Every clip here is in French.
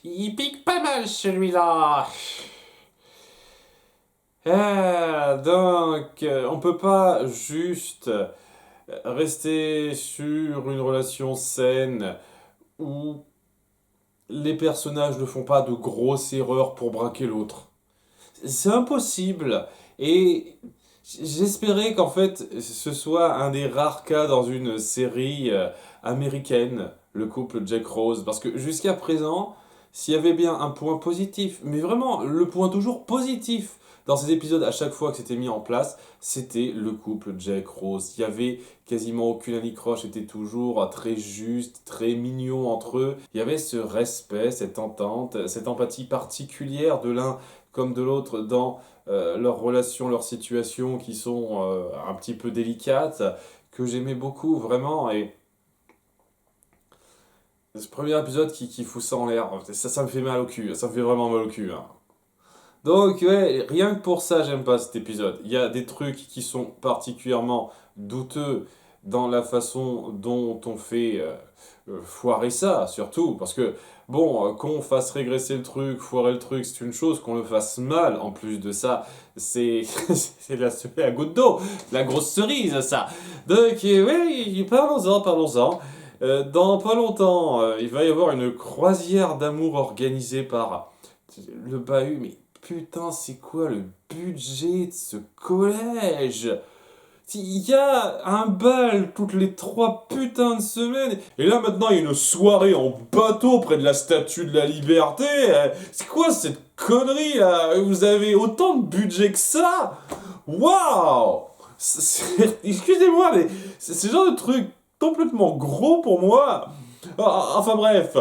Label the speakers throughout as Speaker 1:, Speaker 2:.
Speaker 1: Il pique pas mal celui-là. On peut pas juste rester sur une relation saine où les personnages ne font pas de grosses erreurs pour braquer l'autre. C'est impossible. Et j'espérais qu'en fait ce soit un des rares cas dans une série américaine, le couple Jack Rose. Parce que jusqu'à présent, s'il y avait bien un point positif, mais vraiment le point toujours positif dans ces épisodes, à chaque fois que c'était mis en place, c'était le couple Jack Rose. Il y avait quasiment aucune anicroche, c'était toujours très juste, très mignon entre eux. Il y avait ce respect, cette entente, cette empathie particulière de l'un comme de l'autre dans leurs relations, leurs situations qui sont un petit peu délicates, que j'aimais beaucoup vraiment. Et ce premier épisode qui fout ça en l'air, ça me fait mal au cul, ça me fait vraiment mal au cul, hein. Donc ouais, rien que pour ça, j'aime pas cet épisode. Il y a des trucs qui sont particulièrement douteux dans la façon dont on fait foirer ça, surtout. Parce que, bon, qu'on fasse régresser le truc, foirer le truc, c'est une chose. Qu'on le fasse mal, en plus de ça, c'est c'est la goutte d'eau, la grosse cerise, ça. Donc oui, parlons-en. Dans pas longtemps, il va y avoir une croisière d'amour organisée par le bahut, mais putain, c'est quoi le budget de ce collège? Il y a un bal toutes les 3 putains de semaines. Et là maintenant il y a une soirée en bateau près de la Statue de la Liberté. C'est quoi cette connerie là? Vous avez autant de budget que ça? Waouh! Excusez-moi, mais c'est ce genre de truc complètement gros pour moi. Enfin bref.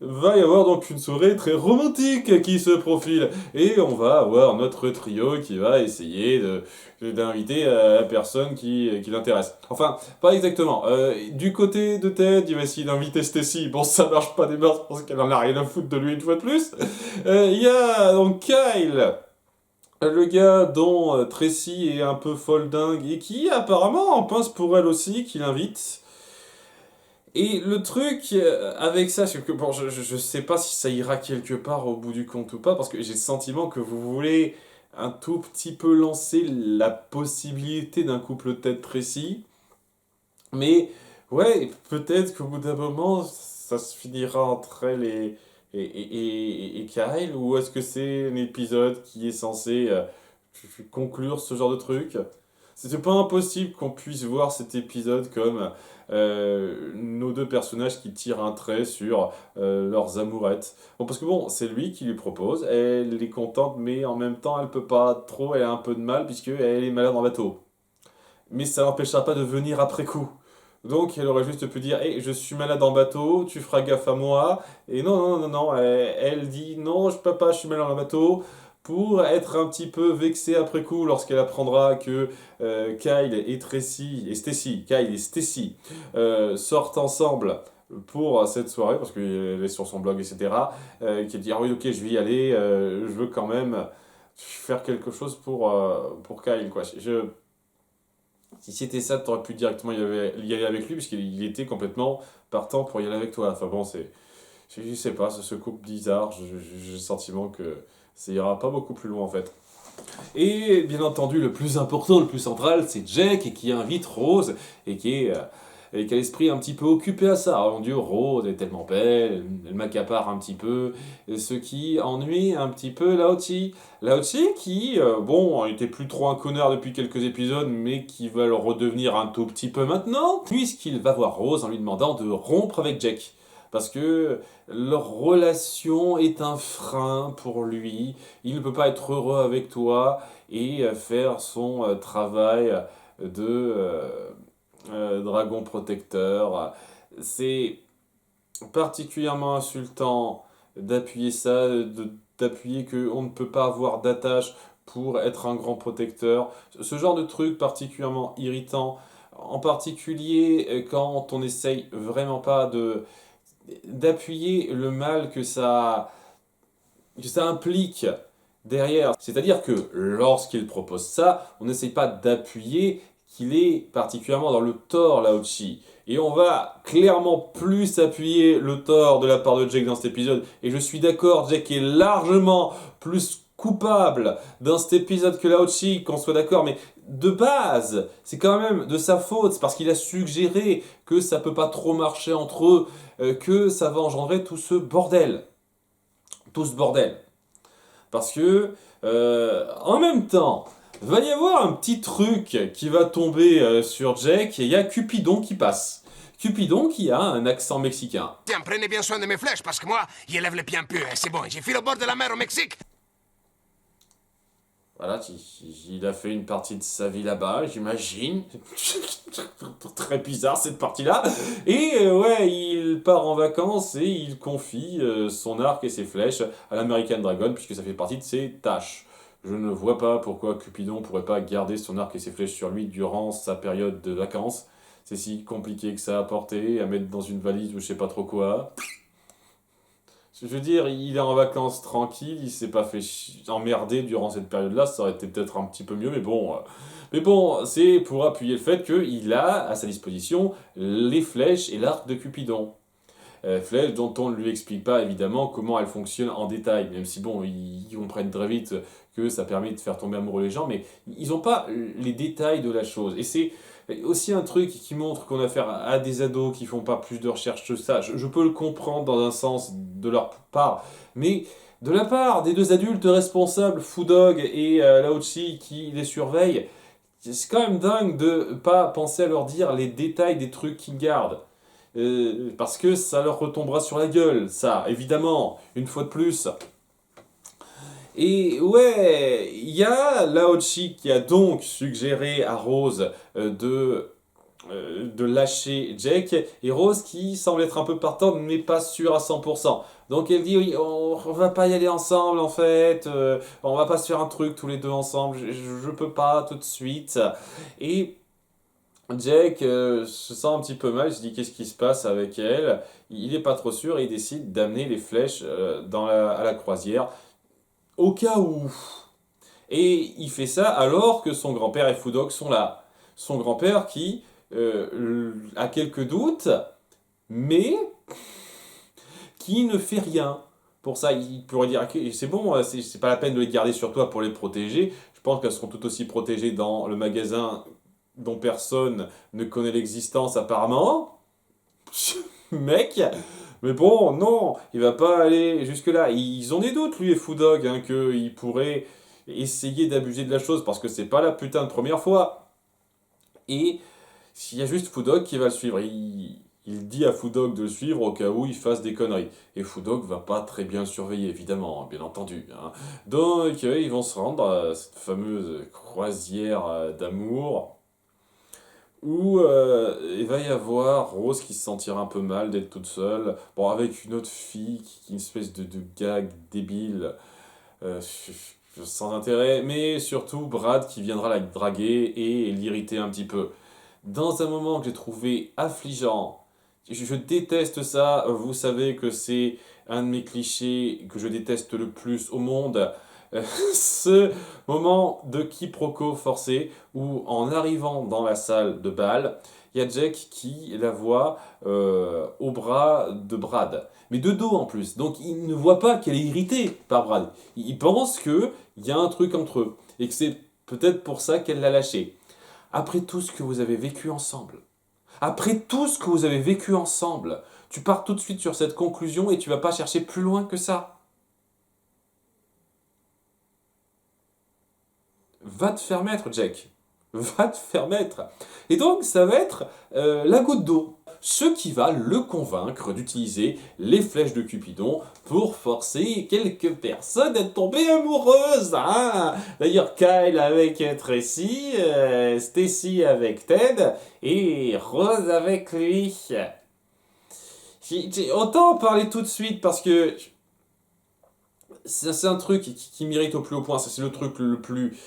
Speaker 1: Va y avoir donc une soirée très romantique qui se profile. Et on va avoir notre trio qui va essayer d'inviter la personne qui l'intéresse. Enfin, pas exactement. Du côté de Ted, il va essayer d'inviter Stacy. Bon, ça marche pas des masses parce qu'elle en a rien à foutre de lui une fois de plus. Il y a donc Kyle. Le gars dont Tracy est un peu folle dingue et qui apparemment en pince pour elle aussi, qui l'invite. Et le truc avec ça, c'est que bon, je sais pas si ça ira quelque part au bout du compte ou pas, parce que j'ai le sentiment que vous voulez un tout petit peu lancer la possibilité d'un couple tête précis. Mais ouais, peut-être qu'au bout d'un moment, ça se finira entre elle et Kyle, ou est-ce que c'est un épisode qui est censé conclure ce genre de truc? C'était pas impossible qu'on puisse voir cet épisode comme nos deux personnages qui tirent un trait sur leurs amourettes. Bon, parce que bon, c'est lui qui lui propose, elle est contente, mais en même temps, elle peut pas trop, elle a un peu de mal, puisqu'elle est malade en bateau. Mais ça n'empêchera pas de venir après coup. Donc, elle aurait juste pu dire, hey, je suis malade en bateau, tu feras gaffe à moi. Et non, elle dit, non, je peux pas, je suis malade en bateau, pour être un petit peu vexée après coup lorsqu'elle apprendra que Kyle et Tracy, et Stacy, Kyle et Stacy sortent ensemble pour cette soirée, parce qu'elle est sur son blog, etc. Qui dit, ah oui, ok, je vais y aller, je veux quand même faire quelque chose pour Kyle, quoi. Si c'était ça, t'aurais pu directement y aller avec lui, puisqu'il était complètement partant pour y aller avec toi. Enfin bon, je sais pas, ce couple bizarre, j'ai le sentiment que ça ira pas beaucoup plus loin en fait. Et bien entendu, le plus important, le plus central, c'est Jack qui invite Rose et qui a l'esprit un petit peu occupé à ça. Oh mon Dieu, Rose est tellement belle, elle m'accapare un petit peu, ce qui ennuie un petit peu Laochi. Laochi qui, bon, était plus trop un connard depuis quelques épisodes, mais qui va le redevenir un tout petit peu maintenant, puisqu'il va voir Rose en lui demandant de rompre avec Jack. Parce que leur relation est un frein pour lui. Il ne peut pas être heureux avec toi et faire son travail de dragon protecteur. C'est particulièrement insultant d'appuyer ça, d'appuyer qu'on ne peut pas avoir d'attache pour être un grand protecteur. Ce genre de truc particulièrement irritant, en particulier quand on essaye vraiment pas d'appuyer le mal que ça implique derrière. C'est-à-dire que lorsqu'il propose ça, on n'essaye pas d'appuyer qu'il est particulièrement dans le tort, Laochi. Et on va clairement plus appuyer le tort de la part de Jake dans cet épisode. Et je suis d'accord, Jake est largement plus coupable dans cet épisode que Lao-Chi, qu'on soit d'accord, mais de base, c'est quand même de sa faute, c'est parce qu'il a suggéré que ça peut pas trop marcher entre eux, que ça va engendrer tout ce bordel. Tout ce bordel. Parce que, en même temps, va y avoir un petit truc qui va tomber sur Jack, et il y a Cupidon qui passe. Cupidon qui a un accent mexicain.
Speaker 2: Tiens, prenez bien soin de mes flèches, parce que moi, il élève les pieds un peu, et c'est bon, j'ai file au bord de la mer au Mexique.
Speaker 1: Voilà, il a fait une partie de sa vie là-bas, j'imagine. Très bizarre cette partie-là. Et ouais, il part en vacances et il confie son arc et ses flèches à l'American Dragon, puisque ça fait partie de ses tâches. Je ne vois pas pourquoi Cupidon pourrait pas garder son arc et ses flèches sur lui durant sa période de vacances. C'est si compliqué que ça à porter, à mettre dans une valise ou je sais pas trop quoi. Je veux dire, il est en vacances tranquille, il s'est pas fait emmerder durant cette période-là, ça aurait été peut-être un petit peu mieux, mais bon. Mais bon, c'est pour appuyer le fait qu'il a à sa disposition les flèches et l'arc de Cupidon. Flèches dont on ne lui explique pas évidemment comment elles fonctionnent en détail, même si bon, ils comprennent très vite que ça permet de faire tomber amoureux les gens, mais ils n'ont pas les détails de la chose. Et c'est aussi un truc qui montre qu'on a affaire à des ados qui font pas plus de recherche que ça. Je peux le comprendre dans un sens de leur part, mais de la part des deux adultes responsables, Foodog et Laochi, qui les surveillent, c'est quand même dingue de pas penser à leur dire les détails des trucs qu'ils gardent. Parce que ça leur retombera sur la gueule, ça, évidemment, une fois de plus. Et ouais, il y a Laochi qui a donc suggéré à Rose de lâcher Jake, et Rose qui semble être un peu partante mais pas sûre à 100%. Donc elle dit oui, on va pas y aller ensemble en fait, on va pas se faire un truc tous les deux ensemble, je peux pas tout de suite. Et Jake se sent un petit peu mal, il se dit qu'est-ce qui se passe avec elle, il est pas trop sûr et il décide d'amener les flèches à la croisière au cas où. Et il fait ça alors que son grand-père et Foodog sont là. Son grand-père qui a quelques doutes, mais qui ne fait rien. Pour ça, il pourrait dire ok, c'est bon, c'est pas la peine de les garder sur toi pour les protéger. Je pense qu'elles seront tout aussi protégées dans le magasin dont personne ne connaît l'existence apparemment. Mec, mais bon, non, il va pas aller jusque-là. Ils ont des doutes, lui et Foodog, hein, qu'il pourrait essayer d'abuser de la chose parce que c'est pas la putain de première fois. Et s'il y a juste Foodog qui va le suivre, il dit à Foodog de le suivre au cas où il fasse des conneries. Et Foodog va pas très bien le surveiller, évidemment, bien entendu. Hein. Donc, ils vont se rendre à cette fameuse croisière d'amour où il va y avoir Rose qui se sentira un peu mal d'être toute seule. Bon, avec une autre fille qui est une espèce de gag débile, euh, sans intérêt, mais surtout Brad qui viendra la draguer et l'irriter un petit peu. Dans un moment que j'ai trouvé affligeant, je déteste ça, vous savez que c'est un de mes clichés que je déteste le plus au monde. Ce moment de quiproquo forcé où en arrivant dans la salle de bal, il y a Jack qui la voit au bras de Brad. Mais de dos en plus. Donc il ne voit pas qu'elle est irritée par Brad. Il pense qu'il y a un truc entre eux. Et que c'est peut-être pour ça qu'elle l'a lâché. Après tout ce que vous avez vécu ensemble, après tout ce que vous avez vécu ensemble, tu pars tout de suite sur cette conclusion et tu vas pas chercher plus loin que ça. Va te faire mettre, Jack. Va te faire mettre. Et donc, ça va être la goutte d'eau. Ce qui va le convaincre d'utiliser les flèches de Cupidon pour forcer quelques personnes à tomber amoureuses. Hein. D'ailleurs, Kyle avec Tracy, Stacy avec Ted et Rose avec lui. Autant en parler tout de suite parce que c'est un truc qui m'irrite au plus haut point. C'est le truc le plus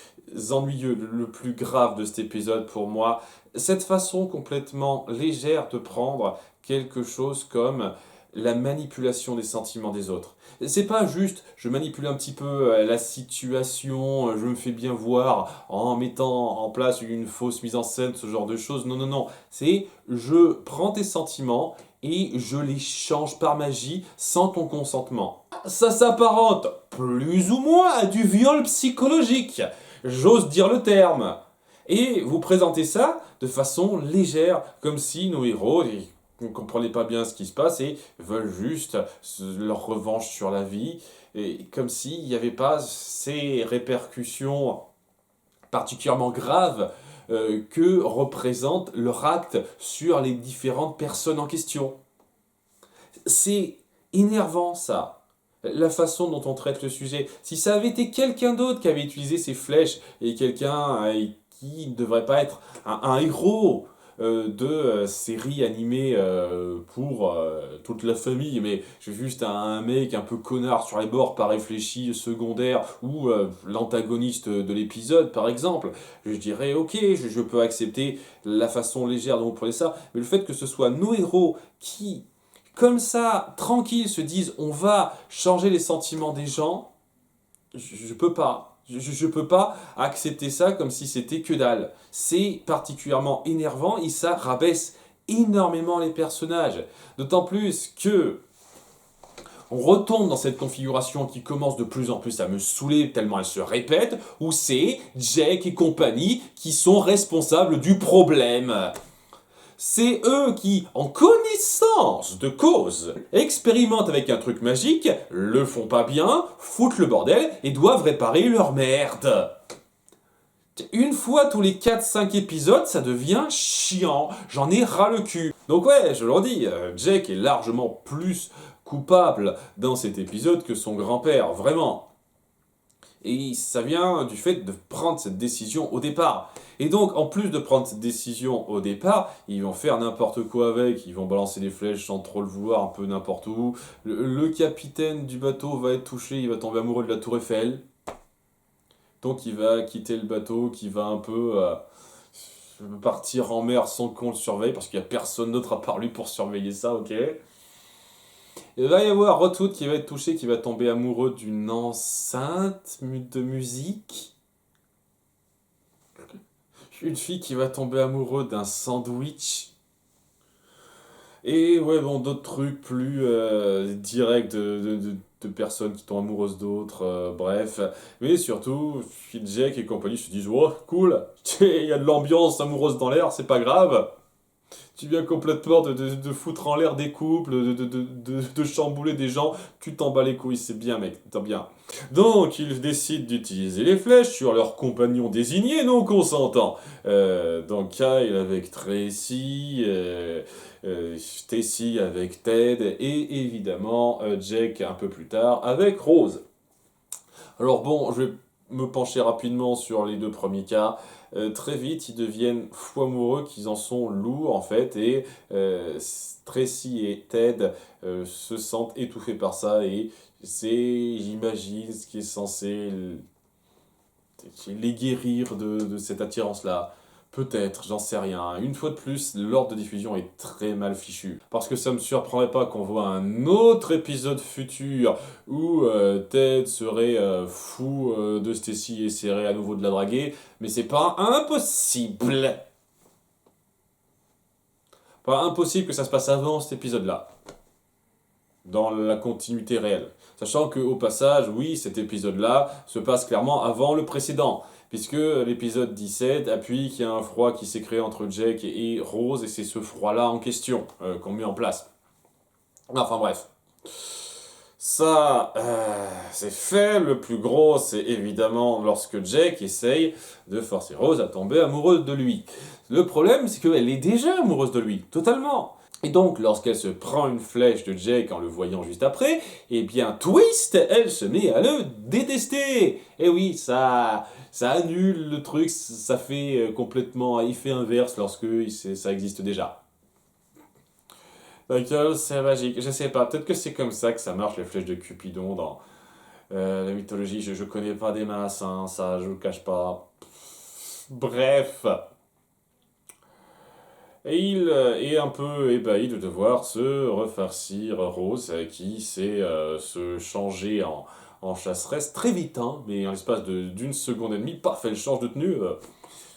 Speaker 1: ennuyeux, le plus grave de cet épisode pour moi. Cette façon complètement légère de prendre quelque chose comme la manipulation des sentiments des autres. C'est pas juste, je manipule un petit peu la situation, je me fais bien voir en mettant en place une fausse mise en scène, ce genre de choses. Non, non, non. C'est, je prends tes sentiments et je les change par magie sans ton consentement. Ça s'apparente plus ou moins à du viol psychologique. J'ose dire le terme. Et vous présentez ça de façon légère, comme si nos héros ne comprenaient pas bien ce qui se passe et veulent juste leur revanche sur la vie, et comme s'il n'y avait pas ces répercussions particulièrement graves que représente leur acte sur les différentes personnes en question. C'est énervant ça. La façon dont on traite le sujet. Si ça avait été quelqu'un d'autre qui avait utilisé ces flèches et quelqu'un qui ne devrait pas être un héros de séries animées pour toute la famille, mais j'ai juste un mec un peu connard sur les bords, pas réfléchi, secondaire, ou l'antagoniste de l'épisode par exemple, je dirais ok, je peux accepter la façon légère dont vous prenez ça, mais le fait que ce soit nos héros qui comme ça, tranquille, se disent on va changer les sentiments des gens, je peux pas. Je peux pas accepter ça comme si c'était que dalle. C'est particulièrement énervant et ça rabaisse énormément les personnages. D'autant plus que on retombe dans cette configuration qui commence de plus en plus à me saouler tellement elle se répète, où c'est Jake et compagnie qui sont responsables du problème. C'est eux qui, en connaissance de cause, expérimentent avec un truc magique, le font pas bien, foutent le bordel et doivent réparer leur merde. Une fois tous les 4-5 épisodes, ça devient chiant. J'en ai ras le cul. Donc ouais, je leur dis, Jake est largement plus coupable dans cet épisode que son grand-père, vraiment. Et ça vient du fait de prendre cette décision au départ. Et donc, en plus de prendre cette décision au départ, ils vont faire n'importe quoi avec, ils vont balancer des flèches sans trop le vouloir, un peu n'importe où. Le capitaine du bateau va être touché, il va tomber amoureux de la tour Eiffel. Donc il va quitter le bateau, qui va un peu partir en mer sans qu'on le surveille, parce qu'il n'y a personne d'autre à part lui pour surveiller ça, ok. Il va y avoir Rotwood qui va être touché, qui va tomber amoureux d'une enceinte de musique. Une fille qui va tomber amoureuse d'un sandwich. Et ouais, bon, d'autres trucs plus directs de personnes qui tombent amoureuses d'autres, bref. Mais surtout, Jack et compagnie se disent, oh, cool, il y a de l'ambiance amoureuse dans l'air, c'est pas grave. Tu viens complètement de foutre en l'air des couples, de chambouler des gens, tu t'en bats les couilles, c'est bien mec, t'as bien. Donc ils décident d'utiliser les flèches sur leurs compagnons désignés non consentants. Donc Kyle avec Tracy, Stacy avec Ted, et évidemment Jake un peu plus tard avec Rose. Alors bon, je vais me pencher rapidement sur les deux premiers cas. Très vite, ils deviennent fous amoureux, qu'ils en sont lourds en fait, et Tracy et Ted se sentent étouffés par ça, et c'est, j'imagine, ce qui est censé les guérir de cette attirance-là. Peut-être, j'en sais rien. Une fois de plus, l'ordre de diffusion est très mal fichu. Parce que ça me surprendrait pas qu'on voit un autre épisode futur où Ted serait fou de Stacy et essaierait à nouveau de la draguer. Mais c'est pas impossible. Pas impossible que ça se passe avant cet épisode-là. Dans la continuité réelle. Sachant que au passage, oui, cet épisode-là se passe clairement avant le précédent. Puisque l'épisode 17 appuie qu'il y a un froid qui s'est créé entre Jake et Rose, et c'est ce froid-là en question qu'on met en place. Enfin bref. Ça, c'est fait. Le plus gros, c'est évidemment lorsque Jake essaye de forcer Rose à tomber amoureuse de lui. Le problème, c'est qu'elle est déjà amoureuse de lui, totalement. Et donc, lorsqu'elle se prend une flèche de Jake en le voyant juste après, eh bien, twist, elle se met à le détester. Et oui, ça annule le truc, ça fait complètement effet inverse lorsque ça existe déjà. Donc, c'est magique. Je sais pas, peut-être que c'est comme ça que ça marche, les flèches de Cupidon dans la mythologie. Je connais pas des masses, hein, ça, je vous le cache pas. Bref. Et il est un peu ébahi de devoir se refarcir Rose, qui sait se changer en chasseresse très vite, hein, mais en l'espace d'une seconde et demie, paf, elle change de tenue.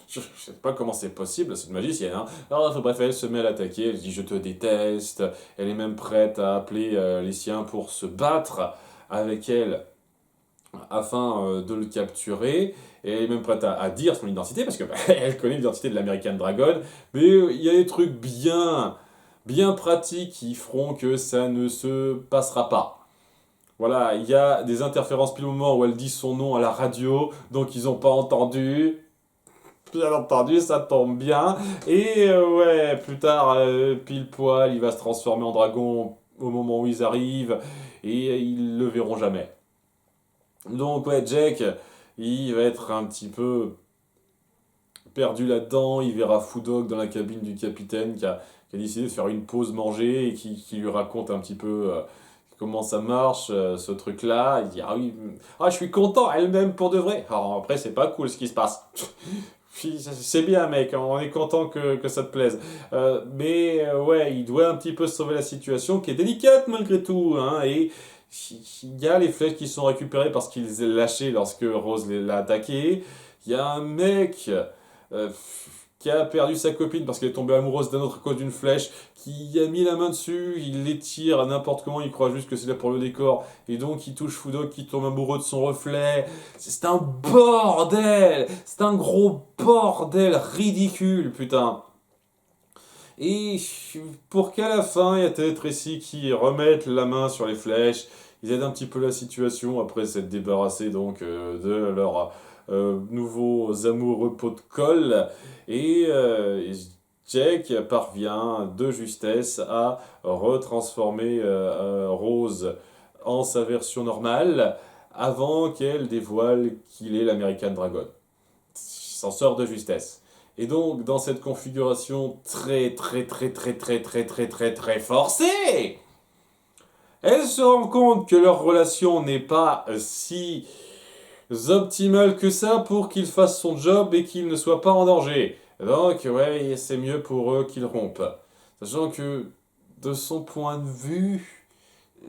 Speaker 1: Je sais pas comment c'est possible, cette magicienne. Hein. Alors, bref, elle se met à l'attaquer, elle dit je te déteste, elle est même prête à appeler les siens pour se battre avec elle afin de le capturer. Et elle est même prête à dire son identité, parce que elle connaît l'identité de l'American Dragon, mais il y a des trucs bien pratiques qui feront que ça ne se passera pas. Voilà, il y a des interférences pile au moment où elle dit son nom à la radio, donc ils n'ont pas entendu. Bien entendu, ça tombe bien. Et ouais, plus tard, pile poil, il va se transformer en dragon au moment où ils arrivent, et ils le verront jamais. Donc ouais, Jack, il va être un petit peu perdu là-dedans, il verra Foodog dans la cabine du capitaine qui a décidé de faire une pause manger et qui lui raconte un petit peu comment ça marche, ce truc-là. Il dit ah oui, je suis content, elle-même pour de vrai. Alors après, c'est pas cool ce qui se passe. C'est bien, mec, on est content que ça te plaise. Ouais, il doit un petit peu sauver la situation qui est délicate malgré tout. Hein, et il y a les flèches qui sont récupérées parce qu'il les a lâchées lorsque Rose l'a attaqué. Il y a un mec euh, qui a perdu sa copine parce qu'elle est tombée amoureuse d'un autre à cause d'une flèche, qui a mis la main dessus, il l'étire à n'importe comment, il croit juste que c'est là pour le décor, et donc il touche Fudok qui tombe amoureux de son reflet. C'est un bordel! C'est un gros bordel ridicule, putain! Et pour qu'à la fin, il y a peut-être ici qui remettent la main sur les flèches, ils aident un petit peu la situation après s'être débarrassés donc de leurs nouveaux amoureux pot de colle. Jack parvient de justesse à retransformer Rose en sa version normale avant qu'elle dévoile qu'il est l'American Dragon. Il s'en sort de justesse. Et donc, dans cette configuration très forcée, elle se rend compte que leur relation n'est pas si optimale que ça pour qu'il fasse son job et qu'il ne soit pas en danger. Donc, ouais, c'est mieux pour eux qu'ils rompent. Sachant que, de son point de vue,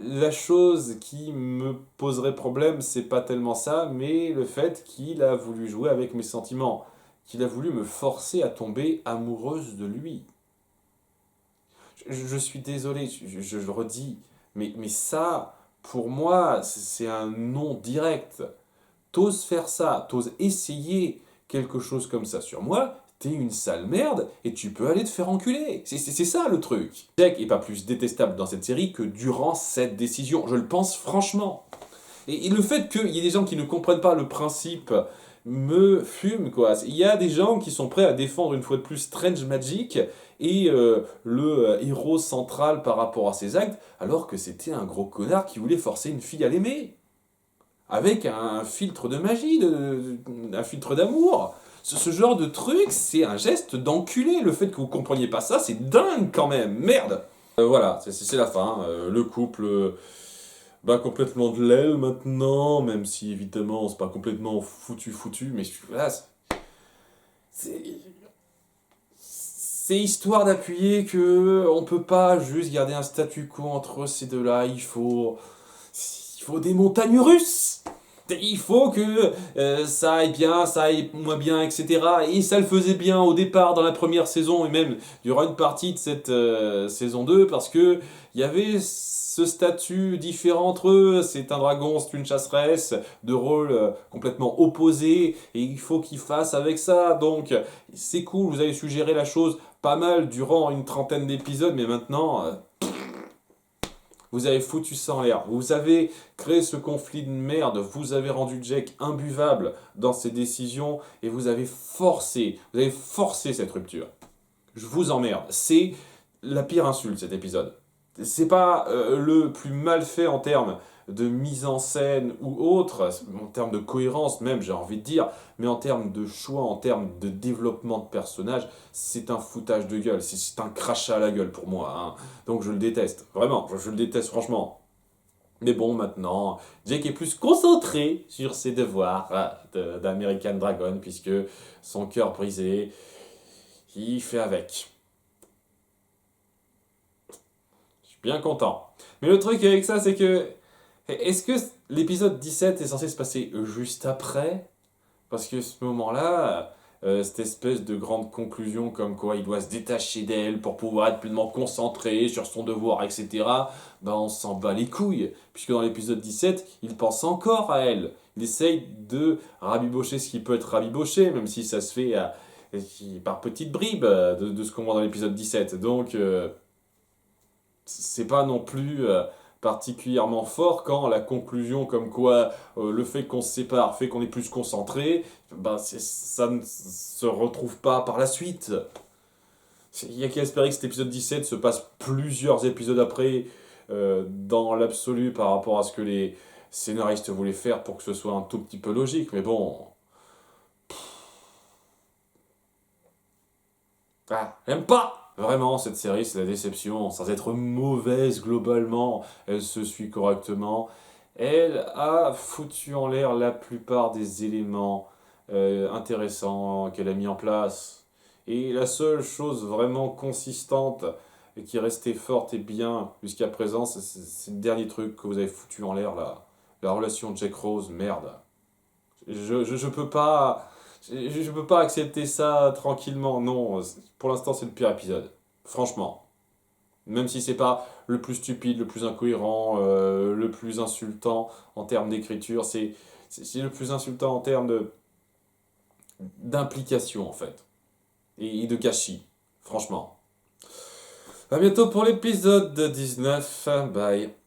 Speaker 1: la chose qui me poserait problème, c'est pas tellement ça, mais le fait qu'il a voulu jouer avec mes sentiments, qu'il a voulu me forcer à tomber amoureuse de lui. Je suis désolé, je le redis, mais ça, pour moi, c'est un non direct. T'oses faire ça, t'oses essayer quelque chose comme ça sur moi, t'es une sale merde et tu peux aller te faire enculer. C'est ça le truc. Jack est pas plus détestable dans cette série que durant cette décision. Je le pense franchement. Et le fait qu'il y ait des gens qui ne comprennent pas le principe me fume, quoi. Il y a des gens qui sont prêts à défendre une fois de plus Strange Magic et le héros central par rapport à ses actes, alors que c'était un gros connard qui voulait forcer une fille à l'aimer. Avec un filtre de magie, un filtre d'amour. Ce genre de truc, c'est un geste d'enculé. Le fait que vous compreniez pas ça, c'est dingue quand même. Merde. Voilà, c'est la fin. Le couple bat complètement de l'aile maintenant, même si évidemment c'est pas complètement foutu, mais voilà, c'est c'est histoire d'appuyer que on peut pas juste garder un statu quo entre ces deux-là. Il faut des montagnes russes. Il faut que ça aille bien, ça aille moins bien, etc. Et ça le faisait bien au départ dans la première saison et même durant une partie de cette saison 2 parce que il y avait ce statut différent entre eux. C'est un dragon, c'est une chasseresse, de rôles complètement opposés et il faut qu'ils fassent avec ça. Donc c'est cool, vous avez suggéré la chose pas mal durant une trentaine d'épisodes, mais maintenant... vous avez foutu ça en l'air. Vous avez créé ce conflit de merde. Vous avez rendu Jack imbuvable dans ses décisions et vous avez forcé cette rupture. Je vous emmerde. C'est la pire insulte cet épisode. C'est pas le plus mal fait en termes de mise en scène ou autre, en termes de cohérence même, j'ai envie de dire, mais en termes de choix, en termes de développement de personnages, c'est un foutage de gueule, c'est un crachat à la gueule pour moi. Hein. Donc je le déteste, vraiment, je le déteste franchement. Mais bon, maintenant, Jake est plus concentré sur ses devoirs d'American Dragon, puisque son cœur brisé, il fait avec. bien content. Mais le truc avec ça, c'est que... Est-ce que l'épisode 17 est censé se passer juste après? Parce que ce moment-là, cette espèce de grande conclusion comme quoi il doit se détacher d'elle pour pouvoir être pleinement concentré sur son devoir, etc., ben on s'en bat les couilles. Puisque dans l'épisode 17, il pense encore à elle. Il essaye de rabibocher ce qui peut être rabiboché, même si ça se fait par petites bribes de ce qu'on voit dans l'épisode 17. Donc, c'est pas non plus particulièrement fort quand la conclusion comme quoi le fait qu'on se sépare fait qu'on est plus concentré, ben ça ne se retrouve pas par la suite. Il y a qu'à espérer que cet épisode 17 se passe plusieurs épisodes après dans l'absolu par rapport à ce que les scénaristes voulaient faire pour que ce soit un tout petit peu logique, mais bon... Ah, j'aime pas! Vraiment, cette série, c'est la déception. Sans être mauvaise globalement, elle se suit correctement. Elle a foutu en l'air la plupart des éléments intéressants qu'elle a mis en place. Et la seule chose vraiment consistante et qui est restée forte et bien jusqu'à présent, c'est le dernier truc que vous avez foutu en l'air là. La relation Jack Rose, merde. Je peux pas. Je peux pas accepter ça tranquillement, non. Pour l'instant, c'est le pire épisode. Franchement. Même si c'est pas le plus stupide, le plus incohérent, le plus insultant en termes d'écriture, c'est le plus insultant en termes d'implication, en fait. Et de gâchis. Franchement. À bientôt pour l'épisode 19. Bye.